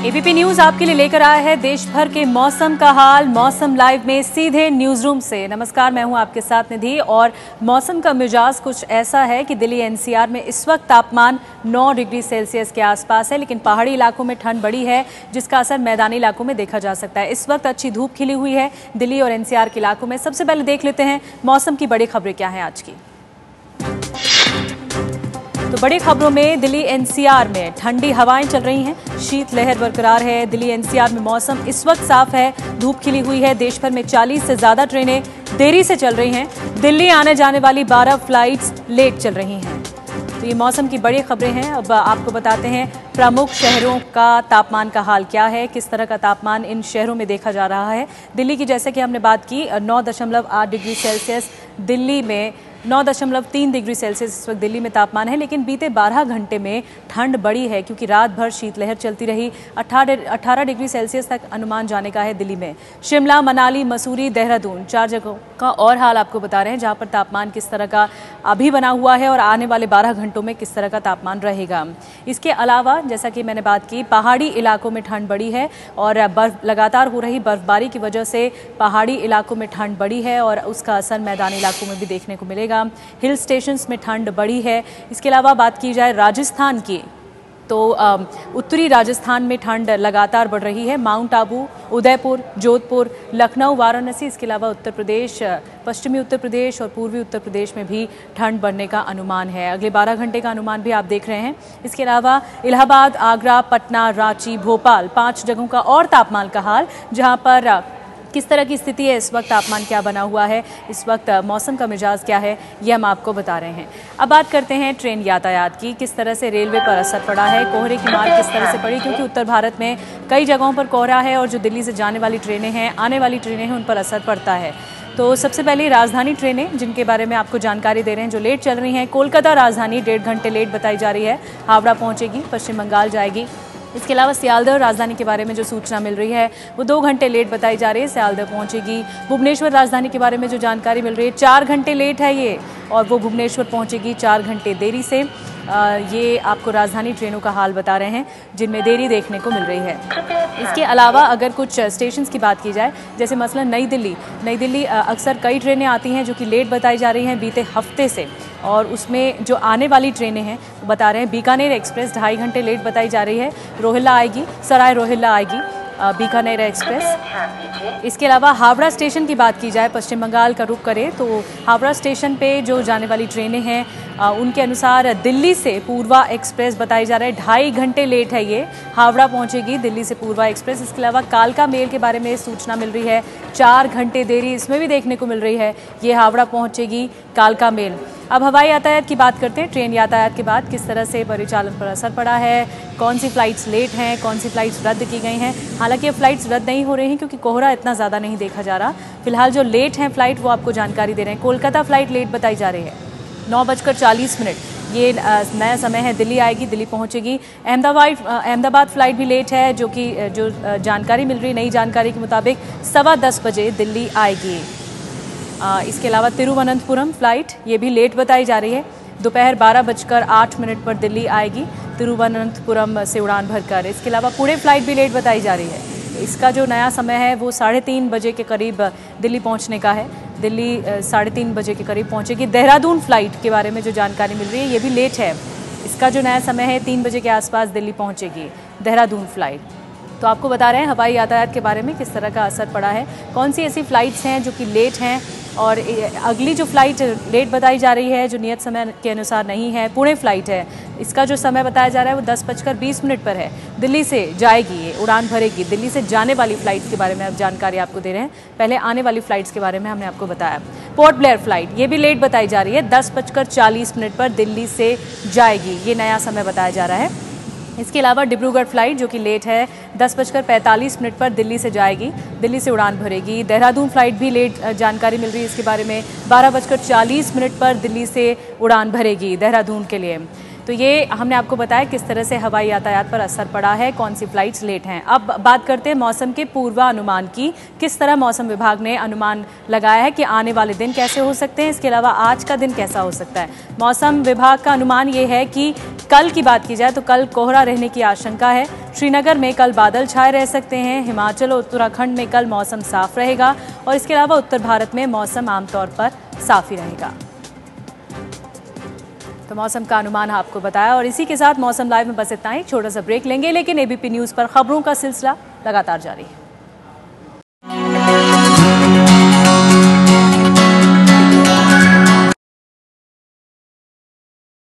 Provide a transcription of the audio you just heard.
ABP news आपके लिए लेकर आया है देश भर के मौसम का हाल। मौसम लाइव में सीधे न्यूज रूम से। नमस्कार, मैं हूं आपके साथ निधि। और मौसम का मिजाज कुछ ऐसा है कि दिल्ली एनसीआर में इस वक्त तापमान 9 डिग्री सेल्सियस के आसपास है, लेकिन पहाड़ी इलाकों में ठंड बढ़ी है, जिसका असर मैदानी इलाकों में देखा जा सकता है। इस वक्त अच्छी धूप खिली हुई है दिल्ली और एनसीआर के इलाकों में। सबसे पहले देख लेते हैं मौसम की बड़ी खबरें क्या हैं आज की। तो बड़ी खबरों में दिल्ली एनसीआर में ठंडी हवाएं चल रही हैं, शीतलहर बरकरार है। दिल्ली एनसीआर में मौसम इस वक्त साफ है, धूप खिली हुई है। देश भर में 40 से ज्यादा ट्रेनें देरी से चल रही हैं। दिल्ली आने जाने वाली 12 फ्लाइट्स लेट चल रही हैं। तो ये मौसम की बड़ी खबरें हैं। अब आपको बताते हैं प्रमुख शहरों का तापमान का हाल क्या है, किस तरह का तापमान इन शहरों में देखा जा रहा है। दिल्ली की जैसे कि हमने बात की 9.8 डिग्री सेल्सियस दिल्ली में, 9.3 डिग्री सेल्सियस इस वक्त दिल्ली में तापमान है। लेकिन बीते 12 घंटे में ठंड बढ़ी है, क्योंकि रात भर शीतलहर चलती रही। 18 डिग्री सेल्सियस तक अनुमान जाने का है दिल्ली में। शिमला, मनाली, मसूरी, देहरादून 4 जगहों का और हाल आपको बता रहे हैं, जहां पर तापमान किस तरह का अभी बना हुआ है और आने वाले 12 घंटों में किस तरह का तापमान रहेगा। इसके अलावा जैसा कि मैंने बात की, पहाड़ी इलाकों में ठंड बढ़ी है और लगातार हो रही बर्फबारी की वजह से पहाड़ी इलाकों में ठंड बढ़ी है और उसका असर मैदानी इलाकों में भी देखने को मिलेगा। हिल स्टेशंस में ठंड बढ़ी है। इसके अलावा बात की जाए राजस्थान की, तो उत्तरी राजस्थान में ठंड लगातार बढ़ रही है। माउंट आबू, उदयपुर, जोधपुर, लखनऊ, वाराणसी, इसके अलावा उत्तर प्रदेश, पश्चिमी उत्तर प्रदेश और पूर्वी उत्तर प्रदेश में भी ठंड बढ़ने का अनुमान है। अगले 12 घंटे का अनुमान भी आप देख रहे हैं। इसके अलावा इलाहाबाद, आगरा, पटना, रांची, भोपाल 5 जगहों का और तापमान का हाल, जहां पर किस तरह की स्थिति है, इस वक्त तापमान क्या बना हुआ है, इस वक्त मौसम का मिजाज क्या है, ये हम आपको बता रहे हैं। अब बात करते हैं ट्रेन यातायात की। किस तरह से रेलवे पर असर पड़ा है, कोहरे की मार किस तरह से पड़ी, क्योंकि उत्तर भारत में कई जगहों पर कोहरा है और जो दिल्ली से जाने वाली ट्रेनें हैं, आने वाली ट्रेनें हैं, उन पर असर पड़ता है। तो सबसे पहले राजधानी ट्रेनें, जिनके बारे में आपको जानकारी दे रहे हैं, जो लेट चल रही हैं। कोलकाता राजधानी 1.5 घंटे लेट बताई जा रही है, हावड़ा पहुँचेगी, पश्चिम बंगाल जाएगी। इसके अलावा सियालदह राजधानी के बारे में जो सूचना मिल रही है, वो 2 घंटे लेट बताई जा रही है, सियालदह पहुंचेगी। भुवनेश्वर राजधानी के बारे में जो जानकारी मिल रही है, 4 घंटे लेट है ये, और वो भुवनेश्वर पहुंचेगी 4 घंटे देरी से। ये आपको राजधानी ट्रेनों का हाल बता रहे हैं, जिनमें देरी देखने को मिल रही है। इसके अलावा अगर कुछ स्टेशंस की बात की जाए, जैसे मसलन नई दिल्ली अक्सर कई ट्रेनें आती हैं जो कि लेट बताई जा रही हैं बीते हफ्ते से, और उसमें जो आने वाली ट्रेनें हैं बता रहे हैं। बीकानेर एक्सप्रेस 2.5 घंटे लेट बताई जा रही है, रोहिल्ला आएगी, सराय रोहिल्ला आएगी बीकानेर एक्सप्रेस। इसके अलावा हावड़ा स्टेशन की बात की जाए, पश्चिम बंगाल का रुख करें तो हावड़ा स्टेशन पे जो जाने वाली ट्रेनें हैं, उनके अनुसार दिल्ली से पूर्वा एक्सप्रेस बताई जा रहा है 2.5 घंटे लेट है, ये हावड़ा पहुंचेगी दिल्ली से पूर्वा एक्सप्रेस। इसके अलावा कालका मेल के बारे में सूचना मिल रही है, 4 घंटे देरी इसमें भी देखने को मिल रही है, ये हावड़ा पहुंचेगी कालका मेल। अब हवाई यातायात की बात करते हैं। ट्रेन यातायात के बाद किस तरह से परिचालन पर असर पड़ा है, कौन सी फ्लाइट्स लेट हैं, कौन सी फ्लाइट्स रद्द की गई हैं। हालांकि ये फ्लाइट्स रद्द नहीं हो रही हैं, क्योंकि कोहरा इतना ज़्यादा नहीं देखा जा रहा। फिलहाल जो लेट हैं फ्लाइट, वो आपको जानकारी दे रहे हैं। कोलकाता फ्लाइट लेट बताई जा रही है, 9:40, ये नया समय है। दिल्ली आएगी, दिल्ली पहुंचेगी। अहमदाबाद फ्लाइट भी लेट है, जो जानकारी मिल रही, नई जानकारी के मुताबिक 10:15 बजे दिल्ली आएगी। इसके अलावा तिरुवनंतपुरम फ्लाइट, ये भी लेट बताई जा रही है, दोपहर 12:08 पर दिल्ली आएगी तिरुवनंतपुरम से उड़ान भरकर। इसके अलावा पुणे फ्लाइट भी लेट बताई जा रही है। इसका जो नया समय है वो 3:30 बजे के करीब दिल्ली पहुंचने का है। दिल्ली 3:30 बजे के करीब पहुंचेगी। देहरादून फ्लाइट के बारे में जो जानकारी मिल रही है, ये भी लेट है। इसका जो नया समय है 3 बजे के आसपास दिल्ली पहुंचेगी देहरादून फ्लाइट। तो आपको बता रहे हैं हवाई यातायात के बारे में किस तरह का असर पड़ा है, कौन सी ऐसी फ़्लाइट्स हैं जो कि लेट हैं, और अगली जो फ़्लाइट लेट बताई जा रही है, जो नियत समय के अनुसार नहीं है, पुणे फ़्लाइट है। इसका जो समय बताया जा रहा है वो 10:20 पर है, दिल्ली से जाएगी, ये उड़ान भरेगी। दिल्ली से जाने वाली फ़्लाइट्स के बारे में अब जानकारी आपको दे रहे हैं। पहले आने वाली फ़्लाइट्स के बारे में हमने आपको बताया। पोर्ट ब्लेयर फ़्लाइट, ये भी लेट बताई जा रही है, 10:40 पर दिल्ली से जाएगी, ये नया समय बताया जा रहा है। इसके अलावा डिब्रूगढ़ फ्लाइट जो कि लेट है, 10:45 पर दिल्ली से जाएगी, दिल्ली से उड़ान भरेगी। देहरादून फ्लाइट भी लेट जानकारी मिल रही है इसके बारे में, 12:40 पर दिल्ली से उड़ान भरेगी देहरादून के लिए। तो ये हमने आपको बताया किस तरह से हवाई यातायात पर असर पड़ा है, कौन सी फ्लाइट्स लेट हैं। अब बात करते हैं मौसम के पूर्वानुमान की। किस तरह मौसम विभाग ने अनुमान लगाया है कि आने वाले दिन कैसे हो सकते हैं, इसके अलावा आज का दिन कैसा हो सकता है। मौसम विभाग का अनुमान ये है कि कल की बात की जाए तो कल कोहरा रहने की आशंका है, श्रीनगर में कल बादल छाए रह सकते हैं। हिमाचल और उत्तराखंड में कल मौसम साफ रहेगा और इसके अलावा उत्तर भारत में मौसम आमतौर पर साफ ही रहेगा। तो मौसम का अनुमान आपको बताया और इसी के साथ मौसम लाइव में बस इतना ही। छोटा सा ब्रेक लेंगे, लेकिन एबीपी न्यूज़ पर खबरों का सिलसिला लगातार जारी है।